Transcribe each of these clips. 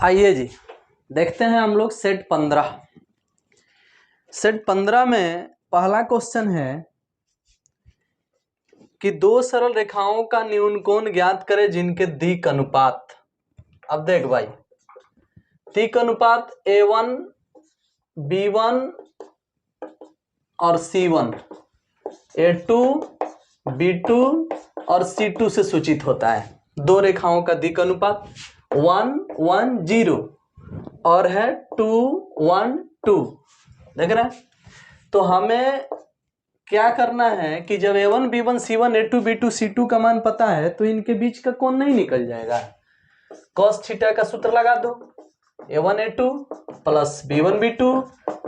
आइए जी देखते हैं हम लोग सेट 15। सेट 15 में पहला क्वेश्चन है कि दो सरल रेखाओं का न्यूनकोण ज्ञात करें जिनके दिक् अनुपात। अब देख भाई, दिक् अनुपात A1 B1 और C1 A2 B2 और C2 से सूचित होता है। दो रेखाओं का दिक् अनुपात 1 1 0 और है 2 1 2। देख रहे हैं? तो हमें क्या करना है कि जब A1 B1 C1 A2 B2 C2 का मान पता है तो इनके बीच का कोण नहीं निकल जाएगा। cos थीटा का सूत्र लगा दो, A1 A2 plus B1 B2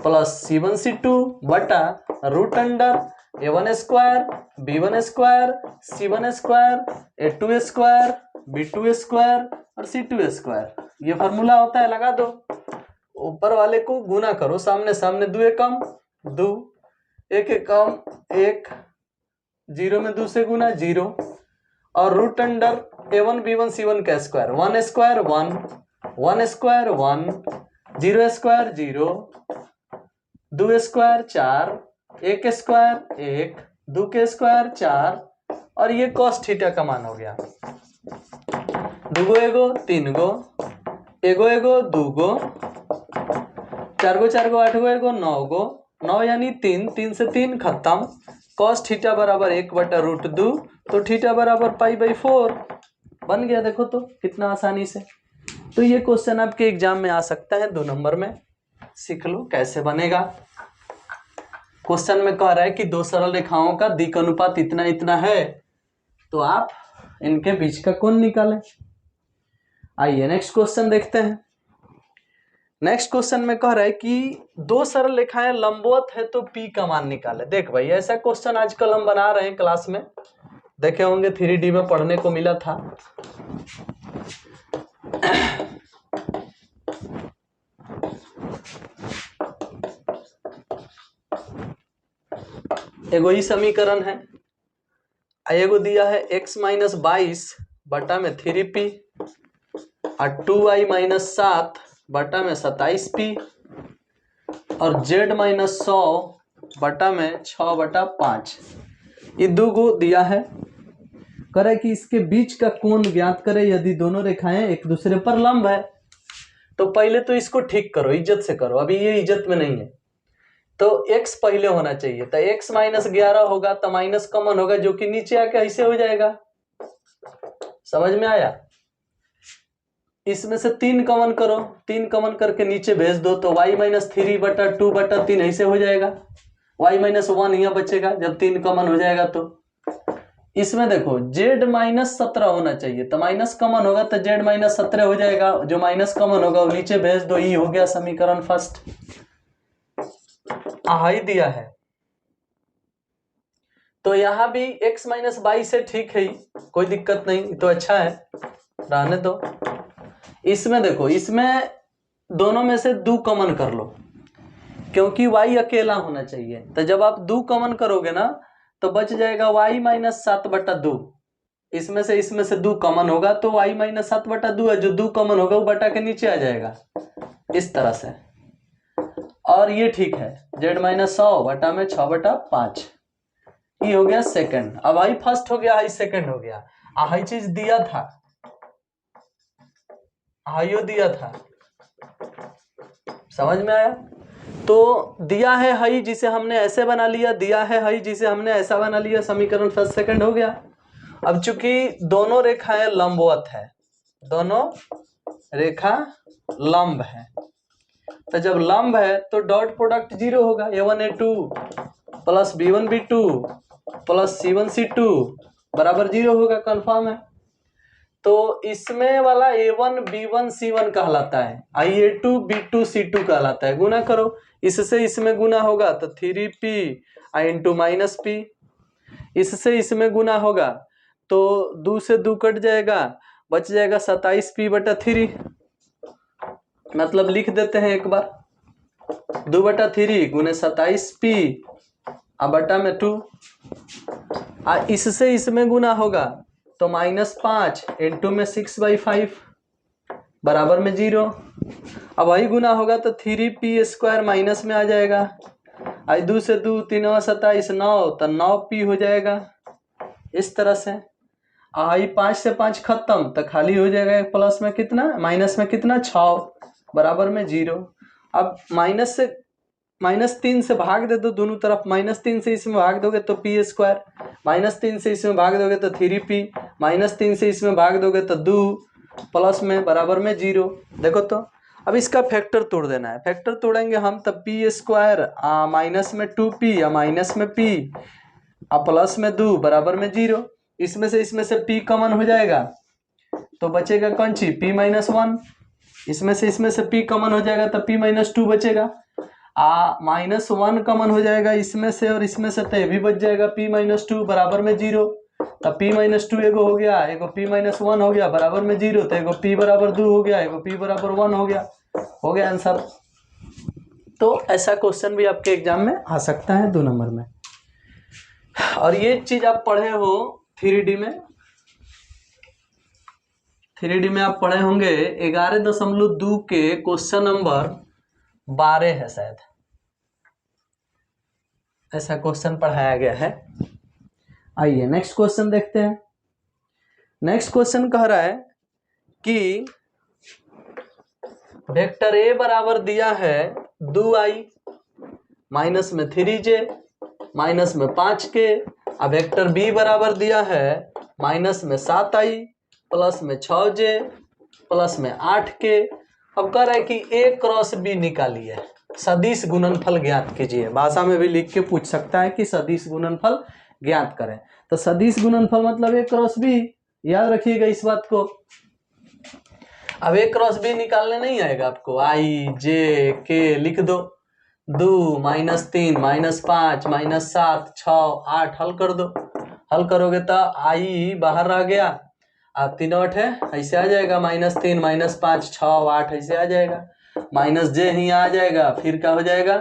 plus C1 C2 बटा root under A1 square B1 square C1 square A2 square B2 square और C2 स्क्वायर। ये फार्मूला होता है, लगा दो। ऊपर वाले को गुना करो, सामने सामने 2 एकम 2 1 एकम 1 0 में 2 से गुना 0 और root under A1 B1 C1 का square 1 square 1 1 square 1 0 square 0 2 square 4 1 square 1 2 के स्क्वायर 4 और ये cos थीटा का मान हो गया। दुगो एगो तीन गो एगो एगो दूगो चार गो 8 गो एगो 9 गो 9 यानी 3 3 से 3 खत्म। cos थीटा बराबर 1/√2 तो थीटा बराबर π/4 बन गया। देखो तो कितना आसानी से। तो ये क्वेश्चन आपके एग्जाम में आ सकता है 2 नंबर में, सीख लो कैसे बनेगा। क्वेश्चन में कह रहा है कि दो सरल रेखाओं का दिक् अनुपात इतना इतना है तो आप इनके बीच का कोण निकालें। आइए नेक्स्ट क्वेश्चन देखते हैं। नेक्स्ट क्वेश्चन में कह रहा है कि दो सरल रेखाएं लंबवत है तो P का मान निकाले। देख भाई, ऐसा क्वेश्चन आजकल हम बना रहे हैं, क्लास में देखे होंगे, 3D में पढ़ने को मिला था। एगो ही समीकरण है, एगो दिया है x-22 बटा में 3p और 2y-7 बटा में 27p और z-100 बटा में 6/5। ये दो गो दिया है। करे कि इसके बीच का कोण ज्ञात करे यदि दोनों रेखाएं एक दूसरे पर लंब है। तो पहले तो इसको ठीक करो, इज्जत से करो, अभी ये इज्जत में नहीं है। तो x पहले होना चाहिए, तो x-11 होगा तो माइनस कॉमन होगा जो कि नीचे आके ऐसे हो जाएगा। समझ में आया? इसमें से 3 कॉमन करो, 3 कॉमन करके नीचे भेज दो तो y-3/2/3 ऐसे हो जाएगा। y-1 यहाँ बचेगा जब 3 कॉमन हो जाएगा। तो इसमें देखो z-17 होना चाहिए, तो माइनस कॉमन होगा तो z-17 हो जाएगा। जो माइनस कॉमन होगा वो नीचे भेज दो, ई हो गया समीकरण फर्स्ट। आई दिया है तो यहाँ भी x-22 से ठीक है, कोई दिक्कत नहीं, तो अच्छा है, रहने दो। इसमें देखो, इसमें दोनों में से 2 कॉमन कर लो क्योंकि y अकेला होना चाहिए। तो जब आप 2 कॉमन करोगे ना तो बच जाएगा y-7/2। इसमें से 2 कॉमन होगा तो y-7/2 है, जो 2 कॉमन होगा वो बटा के नीचे आ जाएगा इस तरह से। और ये ठीक है, z-100 बटा में 6/5। ये हो गया सेकंड। अब आई फर्स्ट हो गया, आई सेकंड हो गया। आई चीज दिया था, आइयो दिया था, समझ में आया? तो दिया है हई जिसे हमने ऐसे बना लिया, दिया है हई जिसे हमने ऐसा बना लिया, समीकरण फर्स्ट सेकंड हो गया। अब चूंकि दोनों रेखाएं लंबवत है, दोनों रेखा लंब है, तो जब लंब है तो डॉट प्रोडक्ट 0 होगा। A1 A2 plus B1 B2 plus C1 C2 बराबर 0 होगा, कंफर्म है। तो इसमें वाला A1 B1 C1 कहलाता है, A2 B2 C2 कहलाता है। गुना करो, इससे इसमें गुना होगा तो 3p इंटू माइनस p। इससे इसमें गुना होगा तो 2 से 2 कट जाएगा, बच जाएगा 27p/3। मतलब लिख देते हैं एक बार, 2/3 गुने 27p बटा में 2। इससे इसमें गुना होगा तो -5 इंटू में 6/5 बराबर में 0। अब वही गुना होगा तो 3p² माइनस में आ जाएगा। आई 2 से 2 3 27 9 तो 9p हो जाएगा इस तरह से। आई 5 से 5 खत्म तो खाली हो जाएगा प्लस में कितना माइनस में कितना 6 बराबर में 0। अब -3 से भाग दे दो दोनों तरफ, -3 से इसमें भाग दोगे तो p², -3 से इसमें भाग दोगे तो 3p, -3 से इसमें भाग दोगे तो 2 प्लस में बराबर में 0। देखो तो अब इसका फैक्टर तोड़ देना है। फैक्टर तोड़ेंगे हम तब p² माइनस में 2p या माइनस में p प्लस में 2 बराबर में 0। इसमें से p कॉमन हो जाएगा तो बचेगा कौन सी p-1। इसमें से p कॉमन हो जाएगा तो p-2 बचेगा। -1 कॉमन हो जाएगा इसमें से और इसमें से तो ये भी बच जाएगा p-2 बराबर में 0। तब p-2 एगो हो गया, एगो p-1 हो गया बराबर में 0, तो एगो p बराबर 2 हो गया, एगो p बराबर 1 हो गया आंसर। तो ऐसा क्वेश्चन भी आपके एग्जाम में आ सकता है 2 नंबर में। और ये चीज आप पढ़े हो 3D में आप पढ़े होंगे 11.2 के क्वेश्चन नंबर 12 है शायद, ऐसा क्वेश्चन पढ़ाया गया है। आइए नेक्स्ट क्वेश्चन देखते हैं। नेक्स्ट क्वेश्चन कह रहा है कि वेक्टर ए बराबर दिया है 2i माइनस में 3j माइनस में 5k। अब वेक्टर बी बराबर दिया है माइनस में 7i प्लस में 6j प्लस में 8k। अब कह रहा है कि a क्रॉस b निकालिए, सदिश गुणनफल ज्ञात कीजिए। भाषा में भी लिख के पूछ सकता है कि सदिश गुणनफल ज्ञात करें। तो सदिश गुणनफल मतलब a क्रॉस b, याद रखिएगा इस बात को। अब a क्रॉस b निकालने नहीं आएगा आपको, i j k लिख दो, 2 -3 -5 -7 6 8 हल कर दो। हल करोगे तो i बाहर आ गया, 3 8 है ऐसे आ जाएगा, -3 -5 6 8 ऐसे आ जाएगा, -j ही आ जाएगा, फिर क्या हो जाएगा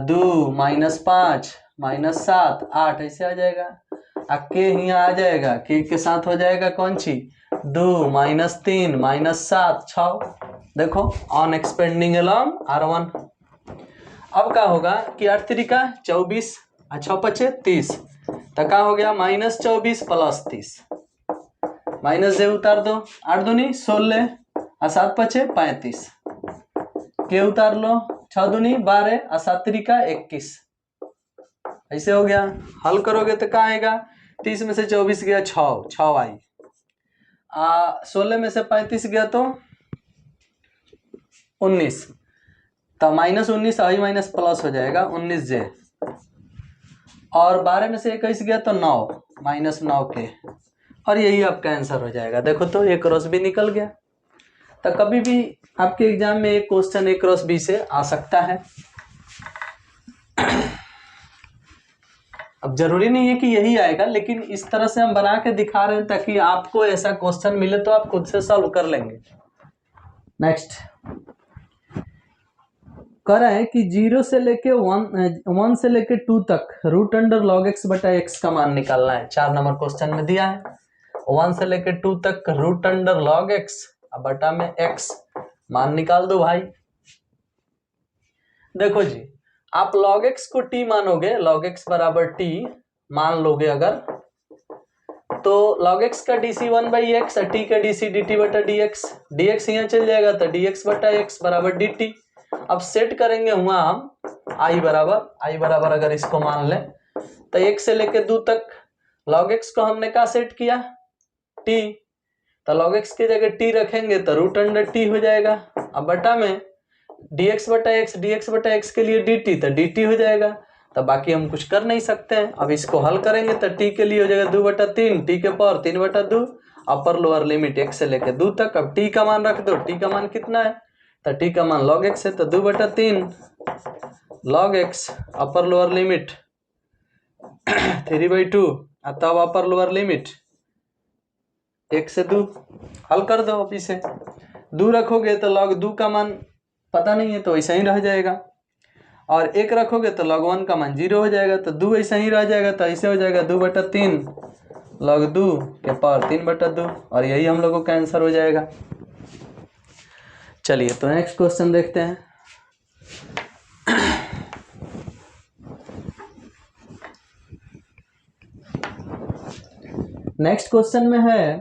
2 -5 -7 8 ऐसे आ जाएगा। k यहाँ आ जाएगा, k के साथ हो जाएगा कौन सी 2 -3 -7 6। देखो ऑन एक्सपेंडिंग अलोंग R1। अब क्या होगा कि 8 3 24 6 5 30, तो क्या हो गया -24 प्लस 30, -j उतार दो, 8 दूनी 16 7 5 35, के उतार लो 6 दूनी 12 7 3 21, ऐसे हो गया। हल करोगे तो क्या आएगा, 30 में से 24 गया 6 आई, 16 में से 35 गया तो 19, तो -19 आई माइनस प्लस हो जाएगा 19j, और 12 में से 21 गया तो 9 -9k, और यही आपका आंसर हो जाएगा। देखो तो a क्रॉस b निकल गया। तो कभी भी आपके एग्जाम में एक क्वेश्चन a क्रॉस b से आ सकता है। अब जरूरी नहीं है कि यही आएगा, लेकिन इस तरह से हम बना के दिखा रहे हैं ताकि आपको ऐसा क्वेश्चन मिले तो आप खुद से सॉल्व कर लेंगे। नेक्स्ट कह रहा है कि 0 से लेके 1 से लेके 2 तक √x बटा x का मान निकालना है। 4 नंबर क्वेश्चन में दिया है 1 से लेके 2 तक √x बटा में x मान निकाल दो भाई। देखो जी, आप log x को t मानोगे, log x बराबर t मान लोगे अगर, तो log x का dc 1/x और t का dc dt बटा dx, dx यहाँ चल जाएगा तो dx बटा x बराबर dt। अब सेट करेंगे हुआ हम i बराबर अगर इसको मान लें तो 1 से लेके 2 तक log x को हमने क्या सेट किया t, तो log x की जगह t रखेंगे तो √t हो जाएगा। अब बटा में dx बटा x के लिए dt तो dt हो जाएगा। तो बाकी हम कुछ कर नहीं सकते हैं। अब इसको हल करेंगे तो t के लिए हो जाएगा 2/3, t के पावर 3/2, अपर लोअर लिमिट 1 से लेके 2 तक। अब t का मान रख दो, t का मान कितना है तो t का मान log x है, तो 2/3 log x अपर लोअर लिमिट 3/2, तब अपर लोअर लिमिट 1 से 2। हल कर दो। अब इसे 2 रखोगे तो log 2 का मान पता नहीं है तो ऐसा ही रह जाएगा, और 1 रखोगे तो log 1 का मान 0 हो जाएगा, तो 2 ऐसा ही रह जाएगा, तो ऐसे हो जाएगा 2/3 log 2 के पावर 3/2, और यही हम लोगों का आंसर हो जाएगा। चलिए तो नेक्स्ट क्वेश्चन देखते हैं। नेक्स्ट क्वेश्चन में है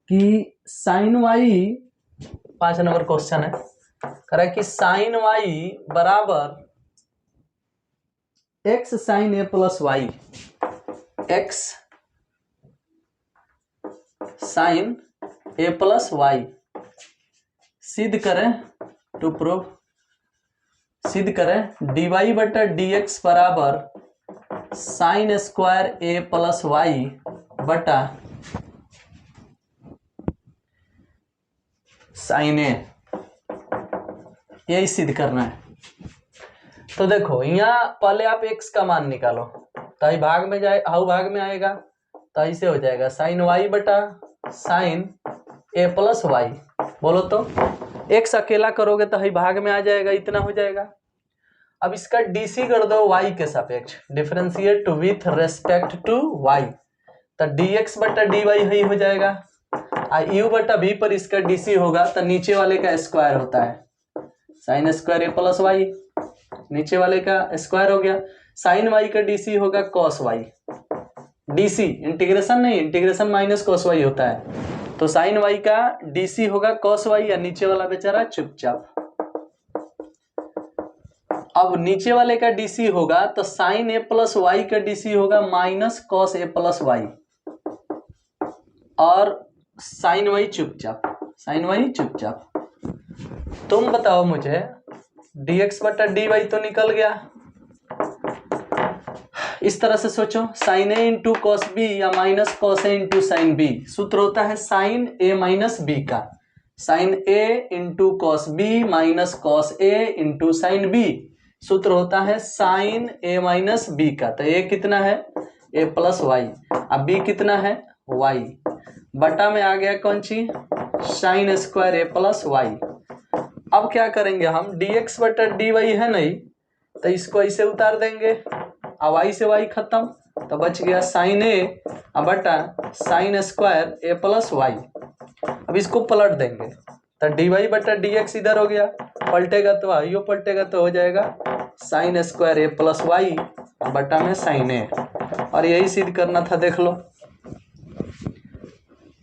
कि साइन वाई, 5 नंबर क्वेश्चन है, कह रहा है कि साइन वाई बराबर एक्स साइन ए प्लस वाई, एक्स साइन ए प्लस वाई सिद्ध करें, टू प्रूव, सिद्ध करें डी वाई बटा डी एक्स बराबर साइन स्क्वायर ए प्लस वाई बटा साइन ए, यही सिद्ध करना है। तो देखो यहाँ पहले आप x का मान निकालो, तो भाग में जाए, हाउ भाग में आएगा, तो ऐसे हो जाएगा साइन वाई बटा साइन ए प्लस वाई। बोलो तो x अकेला करोगे तो ही भाग में आ जाएगा, इतना हो जाएगा। अब इसका डीसी कर दो y के सापेक्ष, differentiate with respect to y, तो dx बटा dy ही हो जाएगा। u बटा v पर इसका डीसी होगा तो नीचे वाले का स्क्वायर होता है, साइन स्क्वायर ए प्लस वाई, नीचे वाले का स्क्वायर हो गया। साइन y का डीसी होगा कॉस y, डीसी इंटीग्रेशन नहीं, इंटीग्रेशन माइनस कॉस y होता है, तो साइन y का डीसी होगा कॉस y, या नीचे वाला बेचारा चुपचाप। अब नीचे वाले का डीसी होगा तो साइन ए प्लस वाई का डीसी होगा माइनस कॉस ए प्लस वाई, और साइन वाई चुपचाप, साइन वाई चुपचाप। तुम बताओ मुझे, dx बटा dy तो निकल गया। इस तरह से सोचो, sine A into cos B या minus cos A into sine B, सूत्र होता है साइन ए माइनस बी का, sine A into cos B minus cos A into sine B, सूत्र होता है साइन ए माइनस बी का। तो ए कितना है, ए प्लस वाई, अब बी कितना है, वाई, बटा में आ गया कौन सी, साइन स्क्वायर ए प्लस वाई। अब क्या करेंगे हम, dx बटा dy है नहीं, तो इसको ऐसे उतार देंगे, अब y से y खत्म, तो बच गया साइन ए बटा साइन स्क्वायर ए प्लस वाई। अब इसको पलट देंगे, तो dy बटा dx इधर हो गया, पलटेगा तो आइयो पलटेगा, तो हो जाएगा साइन स्क्वायर ए प्लस वाई बटा में साइन ए, और यही सिद्ध करना था, देख लो।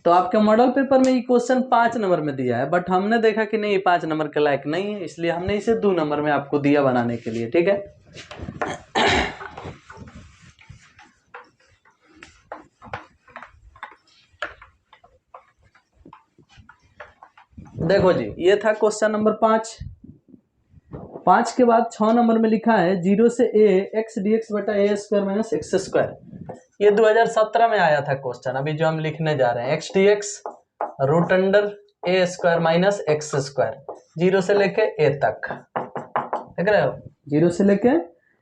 तो आपके मॉडल पेपर में ये क्वेश्चन 5 नंबर में दिया है, बट हमने देखा कि नहीं 5 नंबर के लायक नहीं है, इसलिए हमने इसे 2 नंबर में आपको दिया बनाने के लिए, ठीक है। देखो जी, ये था क्वेश्चन नंबर 5 के बाद 6 नंबर में लिखा है 0 से a x dx बटा ए स्क्वायर माइनस एक्स स्क्वायर। ये 2017 में आया था क्वेश्चन, अभी जो हम लिखने जा रहे हैं, x dx root under A square minus x square, 0 से लेके a तक, देख रहे हो, 0 से लेके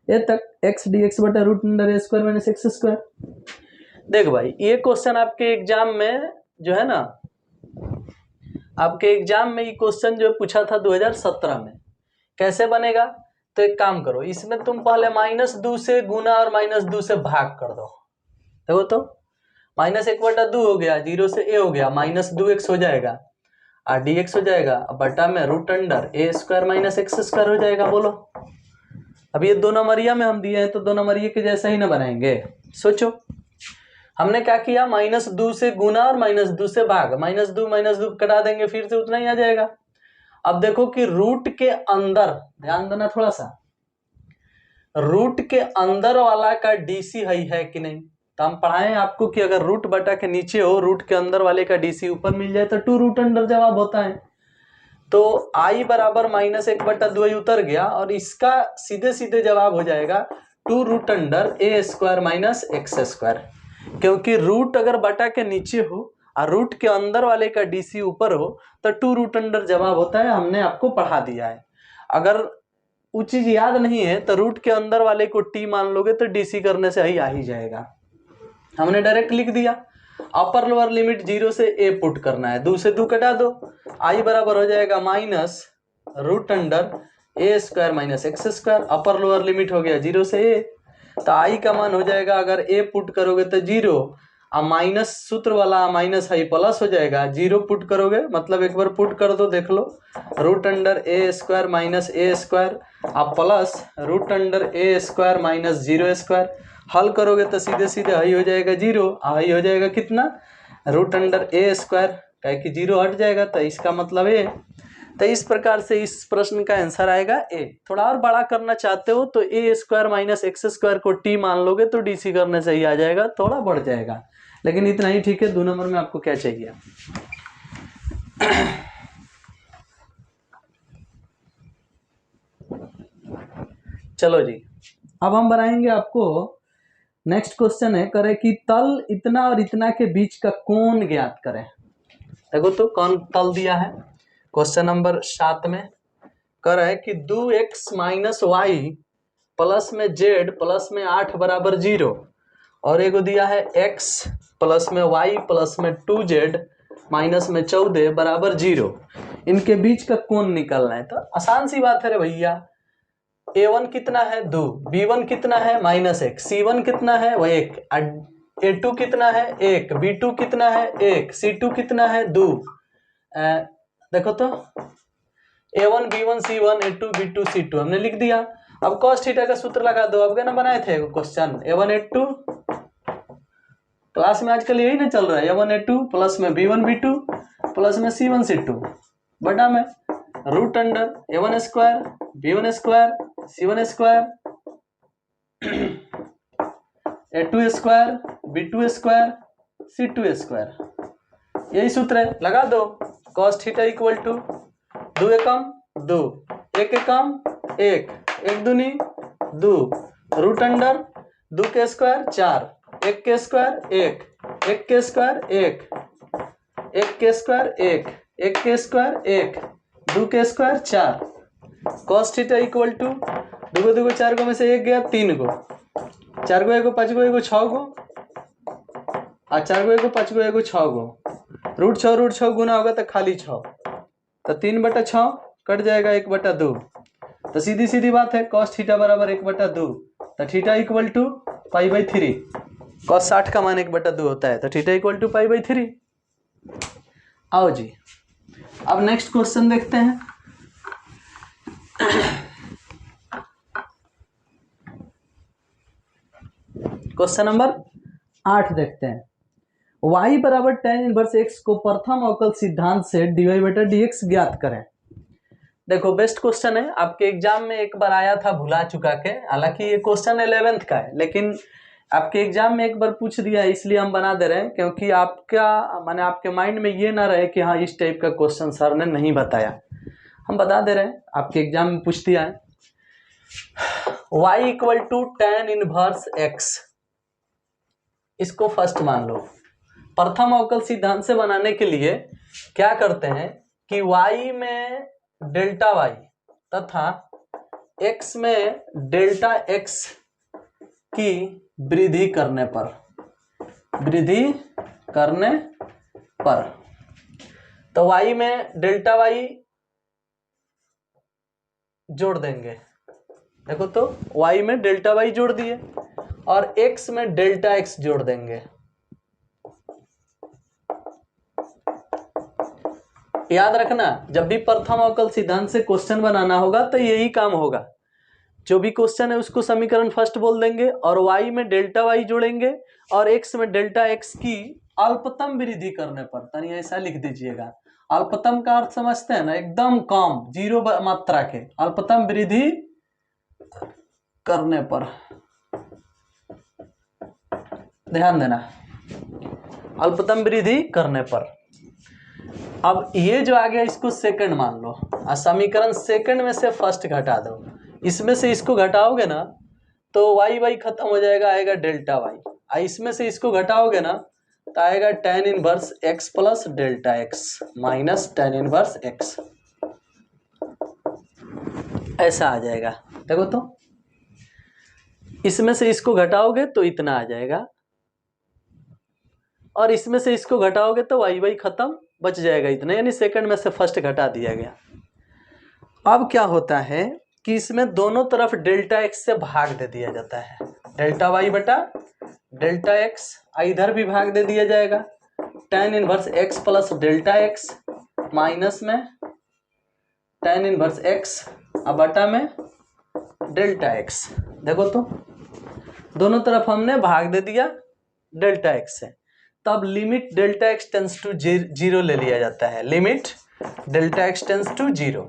a तक x dx बटा root under A square minus x square. देख भाई, ये क्वेश्चन आपके एग्जाम में जो है ना, आपके एग्जाम में ये क्वेश्चन जो पूछा था 2017 में, कैसे बनेगा, तो एक काम करो, इसमें तुम पहले -2 से गुना और -2 से भाग कर दो, देखो तो -1/2 हो गया, 0 से a हो गया, -2x हो जाएगा, और dx हो जाएगा, बटा में root under A square minus x square हो जाएगा। बोलो, अब ये 2 नंबरिया में हम दिए हैं, तो 2 नंबरिया के जैसा ही ना बनाएंगे। सोचो, हमने क्या किया, -2 से गुना और -2 से भाग, -2 कटा देंगे, फिर से उतना ही आ जाएगा। अब देखो कि रूट के अंदर, ध्यान देना थोड़ा सा, रूट के अंदर वाला का डीसी है कि नहीं, तो हम पढ़ाएं आपको कि अगर रूट बटा के नीचे हो, रूट के अंदर वाले का डीसी ऊपर मिल जाए तो 2 रूट अंडर जवाब होता है। तो i बराबर -1/2 उतर गया, और इसका सीधे सीधे जवाब हो जाएगा 2 root under A square minus x square, क्योंकि रूट अगर बटा के नीचे हो और रूट के अंदर वाले का डीसी ऊपर हो तो 2 रूट अंडर जवाब होता है। हमने आपको पढ़ा दिया है, अगर वो चीज याद नहीं है तो रूट के अंदर वाले को टी मान लोगे तो डीसी करने से ही आ ही जाएगा। हमने डायरेक्ट लिख दिया, अपर लोअर लिमिट 0 से a पुट करना है, 2 से 2 कटा दो, i बराबर हो जाएगा minus root under A square minus x square, upper lower limit हो गया 0 से a, तो i का मान हो जाएगा, अगर a पुट करोगे तो 0 माइनस सूत्र वाला माइनस है प्लस हो जाएगा, जीरो पुट करोगे मतलब एक बार पुट कर दो, देख लो root under A square minus A square अब plus root under A square minus zero square, हल करोगे तो सीधे सीधे हाई हो जाएगा जीरो, हाई हो जाएगा कितना रूट अंडर ए स्क्वायर, कहे कि जीरो हट जाएगा तो इसका मतलब ए। तो इस प्रकार से इस प्रश्न का आंसर आएगा ए। थोड़ा और बड़ा करना चाहते हो तो ए स्क्वायर माइनस एक्स स्क्वायर को टी मान लोगे तो डी सी करने से ही आ जाएगा, थोड़ा बढ़ जाएगा लेकिन इतना ही ठीक है। 2 नंबर में आपको क्या चाहिए? चलो जी, अब हम बनाएंगे आपको नेक्स्ट क्वेश्चन है, करे कि तल इतना और इतना के बीच का कोण ज्ञात करें। देखो तो कौन तल दिया है, क्वेश्चन नंबर 7 में कर है कि 2x माइनस वाई प्लस में z प्लस में 8 बराबर 0 और एगो दिया है x प्लस में y प्लस में 2z माइनस में 14 बराबर 0, इनके बीच का कोण निकालना है। तो आसान सी बात है रे भैया, a1 कितना है 2, b1 कितना है -1, c1 कितना है वो 1, a2 कितना है 1, b2 कितना है 1, c2 कितना है 2। देखो तो a1 b1 c1 a2 b2 c2 हमने लिख दिया। अब cos थीटा का सूत्र लगा दो। अब क्या ना बनाए थे क्वेश्चन a1 a2, क्लास में आजकल यही ना चल रहा है, a1 a2 प्लस में b1 b2 प्लस में c1 c2 बटा में root under a1 square b1 square c1 square a2 square b2 square c2 square, यही सूत्र है, लगा दो। cos थीटा इक्वल टू 2 एकम 2 1 एकम 1 1 दूनी 2 रूट अंडर 2 के स्क्वायर 4 1 के स्क्वायर 1 1 के स्क्वायर 1 1 के स्क्वायर 1 1 के स्क्वायर 1 2 के square 4, cos theta equal to 2 2 4 को में से 1 गया 3 गो, 4 गो 1 5 गो 1 6 गो और 4 गो 1 5 गो 1 6 गो, रूट 6 गुना होगा तो खाली 6, तो 3/6 कट जाएगा 1/2, तो सीधी सीधी बात है cos थीटा बराबर 1/2, तो थीटा इक्वल टू π/3, cos 60 का मान 1/2 होता है तो थीटा इक्वल टू π/3। आओ जी, अब नेक्स्ट क्वेश्चन देखते हैं। क्वेश्चन नंबर 8 देखते हैं। y बराबर tan इनवर्स x को प्रथम अवकल सिद्धांत से dy/dx ज्ञात करें। देखो बेस्ट क्वेश्चन है, आपके एग्जाम में एक बार आया था, भुला चुका के, हालांकि ये क्वेश्चन 11th का है लेकिन आपके एग्जाम में एक बार पूछ दिया इसलिए हम बना दे रहे हैं, क्योंकि आपका माने आपके माइंड में ये ना रहे कि हाँ इस टाइप का क्वेश्चन सर ने नहीं बताया, हम बता दे रहे हैं, आपके एग्जाम में पूछ दिया है। y equal to tan inverse x, इसको फर्स्ट मान लो। प्रथम अवकल सिद्धांत से बनाने के लिए क्या करते हैं कि y में डेल्टा y तथा x में डेल्टा x की वृद्धि करने पर तो y में डेल्टा y जोड़ देंगे। देखो तो y में डेल्टा y जोड़ दिए और x में डेल्टा x जोड़ देंगे। याद रखना, जब भी प्रथम अवकल सिद्धांत से क्वेश्चन बनाना होगा तो यही काम होगा, जो भी क्वेश्चन है उसको समीकरण फर्स्ट बोल देंगे और y में डेल्टा y जोड़ेंगे और x में डेल्टा x की अल्पतम वृद्धि करने पर, तनी ऐसा लिख दीजिएगा। अल्पतम का अर्थ समझते हैं ना, एकदम कम, जीरो मात्रा के, अल्पतम वृद्धि करने पर, ध्यान देना, अल्पतम वृद्धि करने पर। अब ये जो आ गया इसको सेकंड मान लो और समीकरण सेकंड में से फर्स्ट घटा दो, इसमें से इसको घटाओगे ना तो y खत्म हो जाएगा, आएगा डेल्टा y, इसमें से इसको घटाओगे ना तो आएगा tan inverse x plus delta x minus tan inverse x, ऐसा आ जाएगा। देखो तो इसमें से इसको घटाओगे तो इतना आ जाएगा और इसमें से इसको घटाओगे तो y खत्म, बच जाएगा इतना, यानी सेकंड में से फर्स्ट घटा दिया गया। अब क्या होता है कि इसमें दोनों तरफ डेल्टा x से भाग दे दिया जाता है, डेल्टा y बटा डेल्टा x इधर भी भाग दे दिया जाएगा, tan inverse x plus delta x minus में tan इनवर्स x अब बटा में डेल्टा x। देखो तो दोनों तरफ हमने भाग दे दिया डेल्टा x से, तब limit delta x tends to 0 ले लिया जाता है, limit delta x tends to 0।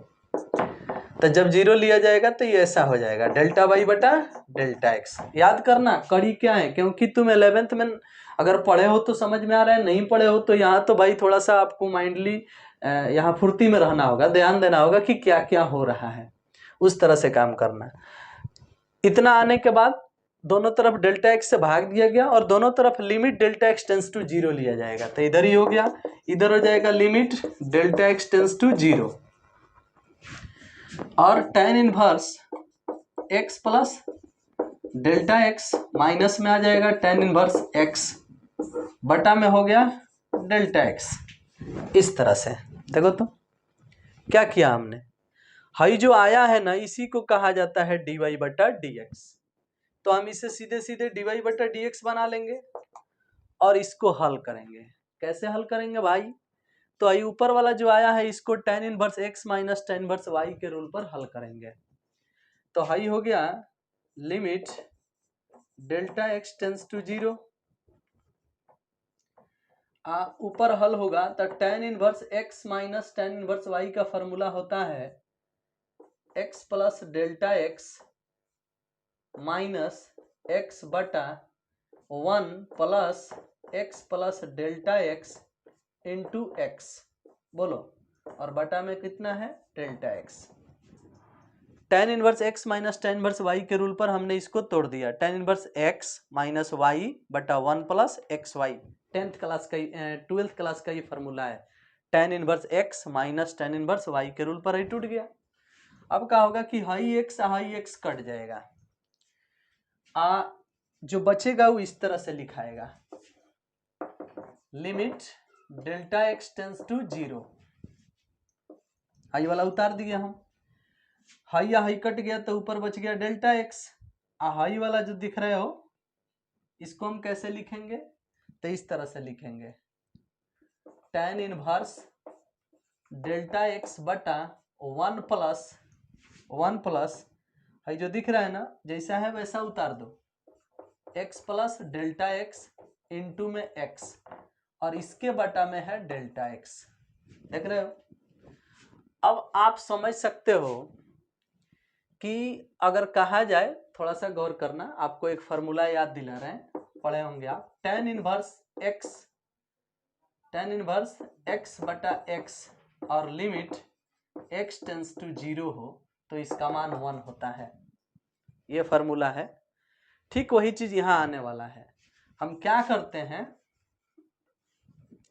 तो जब 0 लिया जाएगा तो ये ऐसा हो जाएगा डेल्टा वाई बटा डेल्टा एक्स। याद करना कड़ी क्या है, क्योंकि तुम 11th में अगर पढ़े हो तो समझ में आ रहा है, नहीं पढ़े हो तो यहाँ तो भाई थोड़ा सा आपको माइंडली यहाँ फुर्ती में रहना होगा, ध्यान देना होगा कि क्या क्या हो रहा है, उस तरह से काम करना। इतना आने के बाद दोनों तरफ डेल्टा एक्स से भाग दिया गया और दोनों तरफ limit delta x tends to 0 लिया जाएगा, तो इधर ही हो गया, इधर हो जाएगा limit delta x tends to 0 और tan inverse x plus delta x minus में आ जाएगा tan इनवर्स x बटा में हो गया डेल्टा x। इस तरह से देखो तो क्या किया हमने, हाई जो आया है ना इसी को कहा जाता है dy बटा dx। तो हम इसे सीधे सीधे dy बटा dx बना लेंगे और इसको हल करेंगे। कैसे हल करेंगे भाई, तो आई ऊपर वाला जो आया है इसको tan inverse x minus tan inverse y के रूल पर हल करेंगे। तो हाई हो गया limit delta x tends to 0, ऊपर हल होगा तो tan inverse x minus tan inverse y का फॉर्मूला होता है x plus delta x minus x बटा 1 plus x plus delta x into x, बोलो, और बटा में कितना है delta x। tan inverse x minus tan inverse y के रूल पर हमने इसको तोड़ दिया, tan inverse x minus y बटा 1 plus x Y, 12th class का ये फॉर्मूला है, tan inverse x minus tan inverse y के रूल पर ही टूट गया। अब क्या होगा कि हाई x कट जाएगा, जो बचेगा वो इस तरह से लिखाएगा limit delta x tends to 0, high वाला उतार दिया हम, हाई कट गया तो ऊपर बच गया डेल्टा x। हाई वाला जो दिख रहे हो इसको हम कैसे लिखेंगे, तो इस तरह से लिखेंगे tan इनवर्स डेल्टा x बटा 1 प्लस हाई जो दिख रहा है ना जैसा है वैसा उतार दो, x plus delta x into में x और इसके बटा में है डेल्टा x। देख रहे हो, अब आप समझ सकते हो कि अगर कहा जाए, थोड़ा सा गौर करना, आपको एक फॉर्मूला याद दिला रहे हैं, पढ़े होंगे आप, tan इनवर्स x बटा x और लिमिट x टेंस टू 0 हो तो इसका मान 1 होता है, ये फॉर्मूला है। ठीक वही चीज यहां आने वाला है। हम क्या करते हैं,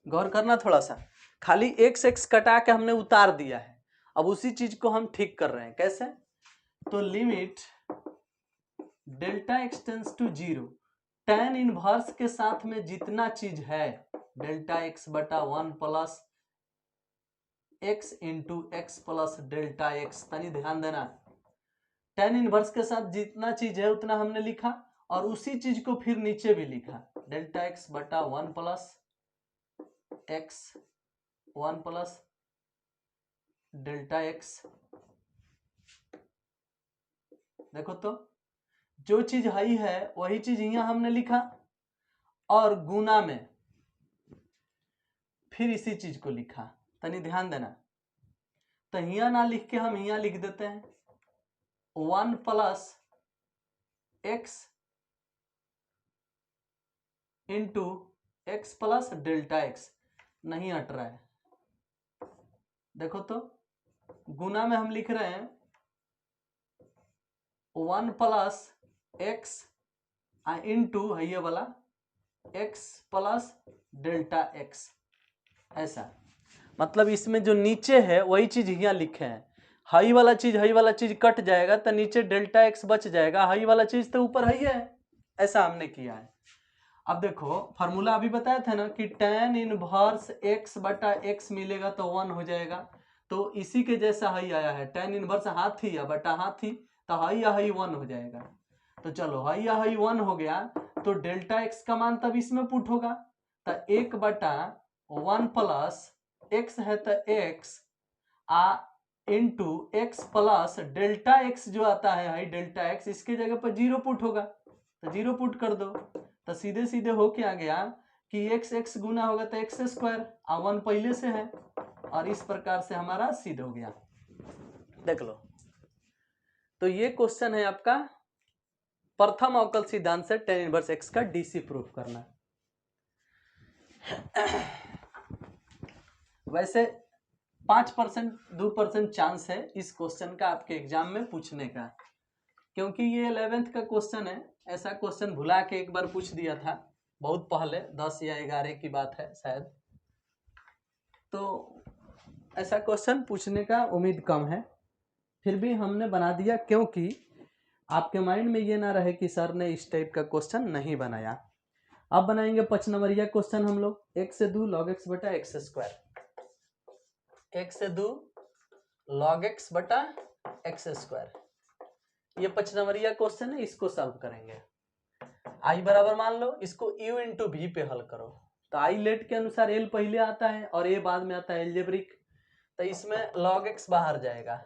गौर करना थोड़ा सा, खाली x कटा के हमने उतार दिया है, अब उसी चीज को हम ठीक कर रहे हैं। कैसे, तो limit delta x tends to 0, tan inverse के साथ में जितना चीज है डेल्टा x बटा 1 plus x into x plus delta x, तनी ध्यान देना, tan इनवर्स के साथ जितना चीज है उतना हमने लिखा और उसी चीज को फिर नीचे भी लिखा, डेल्टा x बटा 1 plus x 1 plus delta x। देखो तो जो चीज हाई है वही चीज यहाँ हमने लिखा और गुना में फिर इसी चीज को लिखा, तनी ध्यान देना। तो यहाँ ना लिख के हम यहाँ लिख देते हैं 1 plus x into x plus delta x, नहीं हट रहा है। देखो तो गुना में हम लिख रहे हैं 1 प्लस एक्स इंटू है ये वाला x प्लस डेल्टा x, ऐसा। मतलब इसमें जो नीचे है वही चीज यहाँ लिखे हैं, हाई वाला चीज कट जाएगा तो नीचे डेल्टा x बच जाएगा, हाई वाला चीज तो ऊपर हाई है, ऐसा हमने किया है। अब देखो फॉर्मूला अभी बताया था ना कि tan इनवर्स x बटा x मिलेगा तो 1 हो जाएगा, तो इसी के जैसा हाई आया है, tan इनवर्स हाथी या बटा हाथी, तो हाई 1 हो जाएगा। तो चलो हाई 1 हो गया तो डेल्टा एक्स का मान तब इसमें पुट होगा, तो 1/1 प्लस एक्स है तो x into x plus delta x जो आता है डेल्टा एक्स, इसके जगह पर 0 पुट होगा, तो 0 पुट कर दो, तो सीधे सीधे हो क्या गया कि एक्स एक्स गुना होगा तो एक्स स्क्वायर, 1 पहले से है, और इस प्रकार से हमारा सिद्ध हो गया। देख लो, तो ये क्वेश्चन है आपका प्रथम अवकल सिद्धांत से tan इनवर्स x का डीसी प्रूफ करना। वैसे 5% 2% चांस है इस क्वेश्चन का आपके एग्जाम में पूछने का, क्योंकि ये 11th का क्वेश्चन है। ऐसा क्वेश्चन भुला के एक बार पूछ दिया था बहुत पहले, 10 या 11 की बात है शायद, तो ऐसा क्वेश्चन पूछने का उम्मीद कम है, फिर भी हमने बना दिया क्योंकि आपके माइंड में ये ना रहे कि सर ने इस टाइप का क्वेश्चन नहीं बनाया। अब बनाएंगे 5 नंबरिया क्वेश्चन हम लोग, 1 से 2 log x बटा एक्स स्क्वायर, 1 से 2 log x बटा एक्स स्क्वायर, ये 5 नंबरिया क्वेश्चन है, इसको सॉल्व करेंगे। आई बराबर मान लो, इसको u इंटू v पे हल करो, तो आई लेट के अनुसार l पहले आता है और a बाद में आता है एल्जेब्रिक, तो इसमें log x बाहर जाएगा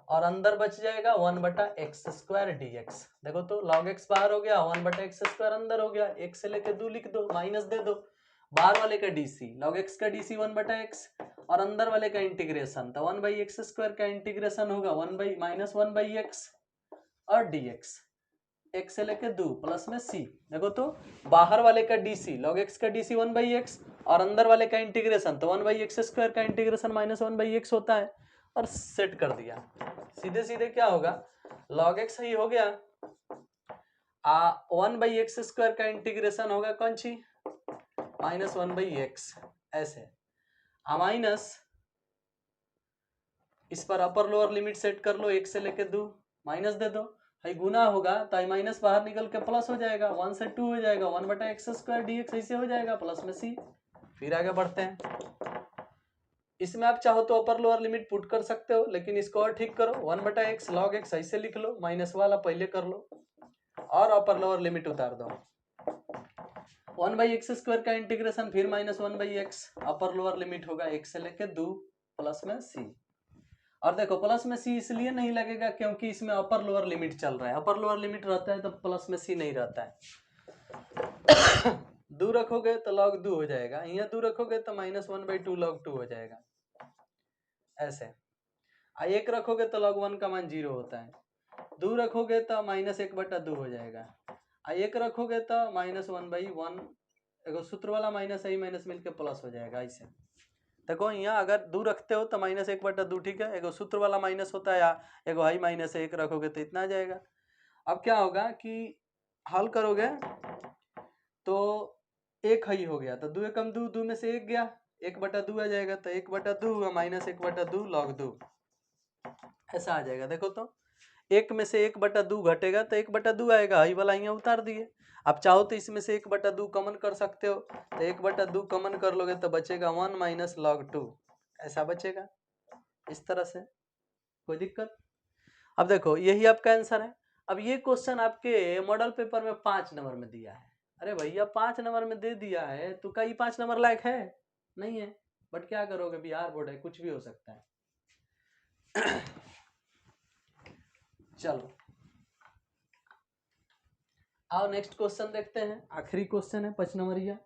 और अंदर बच जाएगा 1 बटा एक्स स्क्वायर डी एक्स। देखो तो log x बाहर हो गया, 1 बटा एक्स स्क्वायर अंदर हो गया, 1 से लेके 2 लिख दो, माइनस दे दो, बाहर वाले का डीसी log x का डीसी 1 बटा एक्स और अंदर वाले का इंटीग्रेशन, तो 1 बाई एक्स स्क्वायर का इंटीग्रेशन होगा 1 बाई माइनस 1 बाई एक्स और dx, x से लेके 2 प्लस में c। देखो तो बाहर वाले का डीसी log x का डीसी 1 बाई एक्स और अंदर वाले का इंटीग्रेशन, तो 1 बाई एक्स स्क्वायर का इंटीग्रेशन माइनस 1 बाई एक्स होता है, और सेट कर दिया। सीधे सीधे क्या होगा, log x ही हो गया, 1 बाई एक्स स्क्वायर का इंटीग्रेशन होगा कौन सी, माइनस 1 बाई एक्स, ऐसे माइनस, इस पर अपर लोअर लिमिट सेट कर लो, 1 से लेके 2 माइनस दे दो, है गुना होगा तो माइनस बाहर निकल के प्लस हो जाएगा, 1 से 2 हो जाएगा, 1 बटा एक्स स्क्वायर डी एक्स ऐसे हो जाएगा, प्लस में c। फिर आगे बढ़ते हैं, इसमें आप चाहो तो अपर लोअर लिमिट पुट कर सकते हो, लेकिन इसको और ठीक करो, 1 बटा एक्स लॉग एक्स ऐसे लिख लो, माइनस वाला पहले कर लो और अपर लोअर लिमिट उतार दो, 1 बाई एक्स स्क्वायर का इंटीग्रेशन फिर minus 1 by x, upper lower limit होगा 1 से लेके 2 प्लस में c। और देखो प्लस में c इसलिए नहीं लगेगा क्योंकि इसमें अपर लोअर लिमिट चल रहा है, अपर लोअर लिमिट रहता है तो प्लस में c नहीं रहता है। 2 रखोगे तो log 2 हो जाएगा, यहाँ 2 रखोगे तो माइनस 1 बाई 2 log 2 हो जाएगा, ऐसे। 1 रखोगे तो log 1 का मान 0 होता है, 2 रखोगे तो माइनस 1 बटा 2 हो जाएगा, 1 रखोगे तो माइनस 1 बाई 1, एगो सूत्र वाला माइनस आई माइनस मिलके प्लस हो जाएगा, ऐसे। देखो यहाँ अगर 2 रखते हो तो माइनस 1 बटा 2, ठीक है, एगो सूत्र वाला माइनस होता है या एगो हाई माइनस 1 रखोगे तो इतना आ जाएगा। अब क्या होगा कि हल करोगे तो 1 ही हो गया, तो 2 एकम 2, 2 में से 1 गया, 1 बटा 2 आ जाएगा, तो 1 बटा 2 माइनस 1 बटा 2 log 2 ऐसा आ जाएगा। देखो तो 1 में से 1 बटा 2 घटेगा तो 1 बटा 2 आएगा, हाई वाला यहाँ उतार दिए। आप चाहो तो इसमें से 1 बटा 2 कॉमन कर सकते हो, तो 1 बटा 2 कॉमन कर लोगे तो बचेगा 1 माइनस log 2, ऐसा बचेगा, इस तरह से। कोई दिक्कत? अब देखो यही आपका आंसर है। अब ये क्वेश्चन आपके मॉडल पेपर में 5 नंबर में दिया है। अरे भैया 5 नंबर में दे दिया है तो क्या ये 5 नंबर लायक है? नहीं है, बट क्या करोगे, बिहार बोर्ड है, कुछ भी हो सकता है। चलो आओ नेक्स्ट क्वेश्चन देखते हैं, आखिरी क्वेश्चन है 5 नंबरिया।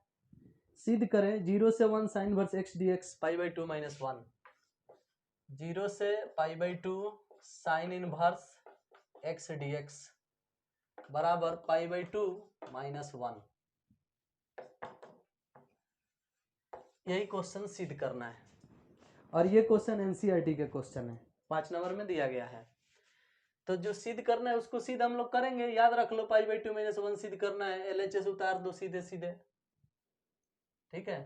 सिद्ध करें 0 से 1 sine inverse x dx pi by 2 minus 1, 0 से pi by 2 sine inverse x dx बराबर पाई बाई 2 माइनस 1। यही क्वेश्चन सिद्ध करना है और ये क्वेश्चन एनसीईआरटी के क्वेश्चन है, 5 नंबर में दिया गया है। तो जो सिद्ध करना है उसको सिद्ध हम लोग करेंगे, याद रख लो, पाई बाई 2 माइनस 1 सिद्ध करना है, एलएचएस उतार दो सीधे सीधे, ठीक है,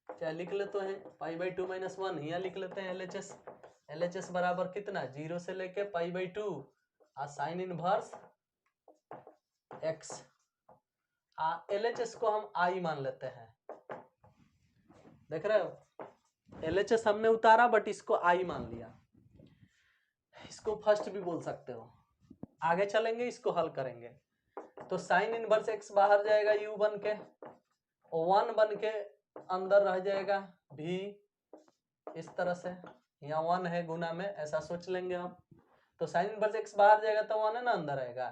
चाहे लिख लेते हैं पाई बाई 2 माइनस 1, यहाँ लिख लेते हैं एलएचएस। एलएचएस बराबर कितना, 0 से लेके pi by 2 sign inverse x, LHS को हम आई मान लेते हैं, देख रहे हो, एलएचएस हमने उतारा बट इसको आई मान लिया, इसको फर्स्ट भी बोल सकते हो। आगे चलेंगे, इसको हल करेंगे। तो साइन इनवर्स एक्स बाहर जाएगा u बन के, 1 बन के अंदर रह जाएगा भी, इस तरह से यहाँ 1 है गुना में, ऐसा सोच लेंगे हम। तो साइन इनवर्स एक्स बाहर जाएगा तो 1 है ना अंदर आएगा,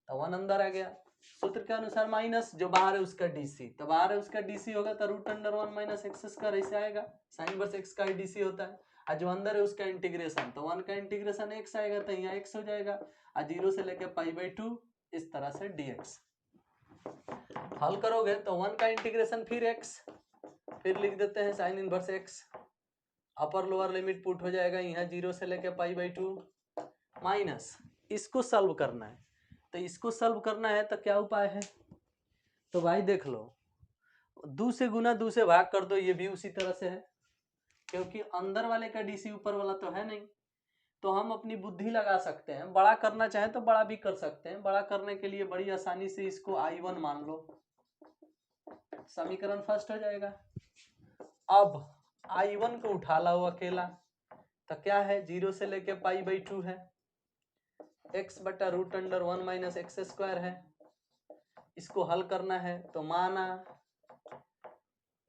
तो 1 अंदर आ गया। सूत्र के अनुसार माइनस जो बाहर है उसका डीसी, तो बाहर है उसका डीसी होगा तो root under 1 minus x square ऐसे आएगा, साइन इनवर्स एक्स का डीसी होता है। और जो अंदर है उसका इंटीग्रेशन, तो 1 का इंटीग्रेशन एक्स आएगा तो यहाँ एक्स हो जाएगा, और 0 से लेके π/2 इस तरह से dx। हल करोगे तो 1 का इंटीग्रेशन फिर x, फिर लिख देते हैं साइन इनवर्स x, अपर लोअर लिमिट पुट हो जाएगा यहाँ 0 से लेके π/2 माइनस, इसको सॉल्व करना है। तो इसको सॉल्व करना है तो क्या उपाय है, तो भाई देख लो, 2 से गुना 2 से भाग कर दो, ये भी उसी तरह से है, क्योंकि अंदर वाले का डीसी ऊपर वाला तो है नहीं। तो हम अपनी बुद्धि लगा सकते हैं, बड़ा करना चाहे तो बड़ा भी कर सकते हैं। बड़ा करने के लिए बड़ी आसानी से इसको I1 मान लो, समीकरण फर्स्ट हो जाएगा। अब I1 को उठा लाओ अकेला, तो क्या है 0 से लेके π/2 है, x बटा root under 1 minus x square है। इसको हल करना है तो माना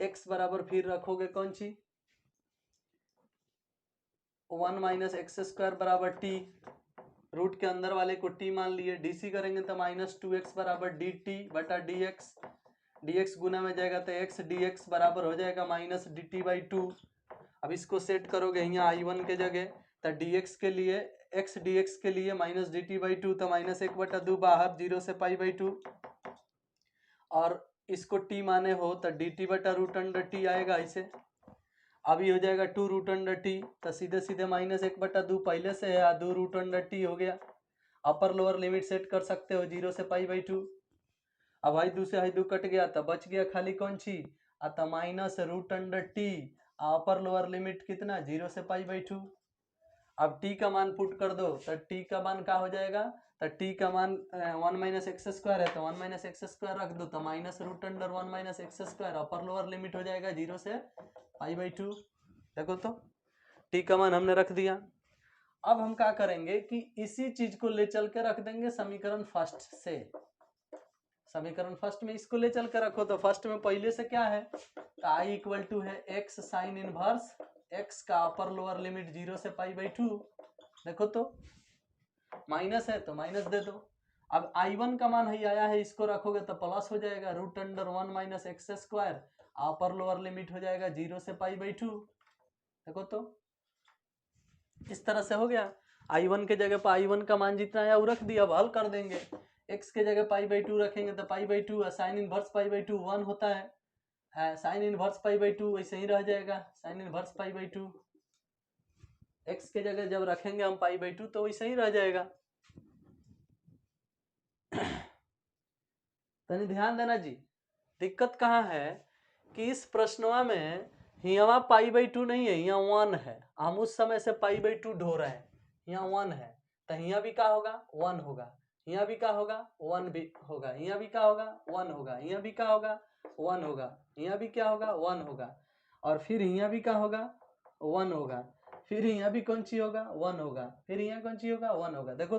x बराबर फिर रखोगे कौन सी 1 माइनस एक्स स्क्वायर बराबर t, रूट के अंदर वाले को t मान लिए, डीसी करेंगे तो माइनस 2x बराबर dt बटा dx, dx गुना में जाएगा तो x dx बराबर हो जाएगा माइनस dt/2। अब इसको सेट करोगे यहाँ I1 के जगह, तो dx के लिए x dx के लिए माइनस dt/2, तो माइनस 1/2 बाहर 0 से π/2, और इसको t माने हो तो dt बटा रूट अंडर t आएगा ऐसे। अभी हो जाएगा 2 रूट अंडर टी, तो सीधे सीधे माइनस 1/2 पहले से है, 2 रूट अंडर टी हो गया। अपर लोअर लिमिट सेट कर सकते हो 0 से π/2। अब हाई 2 से हाई 2 कट गया, तो बच गया खाली कौन सी आता minus root under T, upper lower limit कितना 0 से π/2। अब t का मान पुट कर दो, तो t का मान क्या हो जाएगा, तो t का मान 1 माइनस एक्स स्क्वायर है, तो 1 माइनस एक्स स्क्वायर रख दो, तो minus root under 1 minus x square, upper lower limit हो जाएगा 0 से π/2। देखो तो t का मान हमने रख दिया। अब हम क्या करेंगे कि इसी चीज को ले चल के रख देंगे समीकरण फर्स्ट से, समीकरण फर्स्ट में इसको ले चल के रखो, तो फर्स्ट में पहले से क्या है, तो i इक्वल टू है x साइन इनवर्स x का अपर लोअर लिमिट 0 से π/2। देखो तो माइनस है तो माइनस दे दो। अब I1 का मान ही आया है, इसको रखोगे तो प्लस हो जाएगा root under 1 minus x square, upper lower limit हो जाएगा 0 से π/2। देखो तो इस तरह से हो गया। I1 के जगह पर I1 का मान जितना आया वो रख दिया। अब हल कर देंगे, x के जगह π/2 रखेंगे तो π/2 साइन इनवर्स π/2 1 होता है, साइन इनवर्स π/2 वैसे ही रह जाएगा, साइन इनवर्स π/2 x के जगह जब रखेंगे हम π/2 तो वैसे ही रह जाएगा। तनी ध्यान देना जी, दिक्कत कहाँ है कि इस प्रश्नवा में यहाँ π/2 नहीं है, यहाँ 1 है, हम उस समय से π/2 ढो रहे हैं, यहाँ 1 है, तो यहाँ भी क्या होगा 1 होगा, यहाँ भी क्या होगा 1 भी होगा, यहाँ भी क्या होगा 1 होगा, यहाँ भी क्या होगा 1 होगा, यहाँ भी क्या होगा 1 होगा, और फिर यहाँ भी क्या होगा 1 होगा, फिर यहाँ भी कौन सी होगा 1 होगा, फिर यहाँ कौन सी होगा 1 होगा। देखो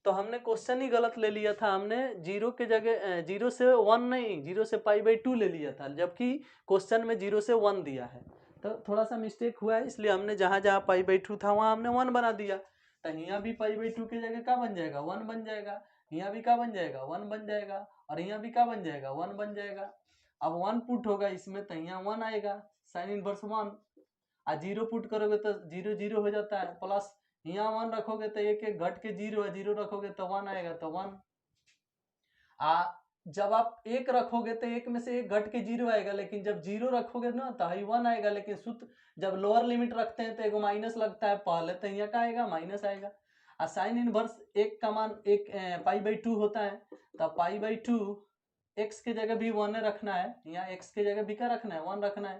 तो हमने क्वेश्चन ही गलत ले लिया था, हमने 0 के जगह 0 से 1 नहीं 0 से π/2 ले लिया था, जबकि क्वेश्चन में 0 से 1 दिया है, तो थोड़ा सा मिस्टेक हुआ है, इसलिए हमने जहाँ जहाँ π/2 था वहाँ हमने 1 बना दिया। तो यहाँ भी π/2 के जगह क्या बन जाएगा 1 बन जाएगा, यहाँ भी क्या बन जाएगा 1 बन जाएगा, और यहाँ भी क्या बन जाएगा 1 बन जाएगा। अब 1 पुट होगा इसमें तो यहाँ 1 आएगा, साइन इनवर्स 1, और 0 पुट करोगे तो 0 0 हो जाता है, प्लस यहाँ 1 रखोगे तो एक एक घट के 0 है, 0 रखोगे तो 1 आएगा, तो 1। जब आप 1 रखोगे तो 1 में से 1 घट के 0 आएगा, लेकिन जब 0 रखोगे ना तो ही 1 आएगा, लेकिन सूत्र जब लोअर लिमिट रखते हैं तो एगो माइनस लगता है पहले, तो यहाँ का आएगा माइनस आएगा। और साइन इनवर्स 1 का मान 1 π/2 होता है, तो π/2 x के जगह भी 1 रखना है, यहाँ x के जगह भी क्या रखना है 1 रखना है,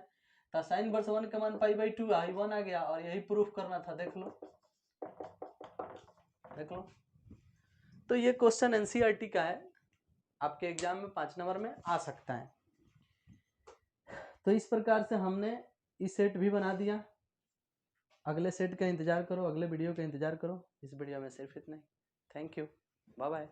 तो साइन इनवर्स 1 का मान π/2 आई 1 आ गया, और यही प्रूफ करना था। देख लो देख लो, तो ये क्वेश्चन एनसीईआरटी का है, आपके एग्जाम में 5 नंबर में आ सकता है। तो इस प्रकार से हमने इस सेट भी बना दिया। अगले सेट का इंतजार करो, अगले वीडियो का इंतजार करो। इस वीडियो में सिर्फ इतना ही। Thank you, bye bye.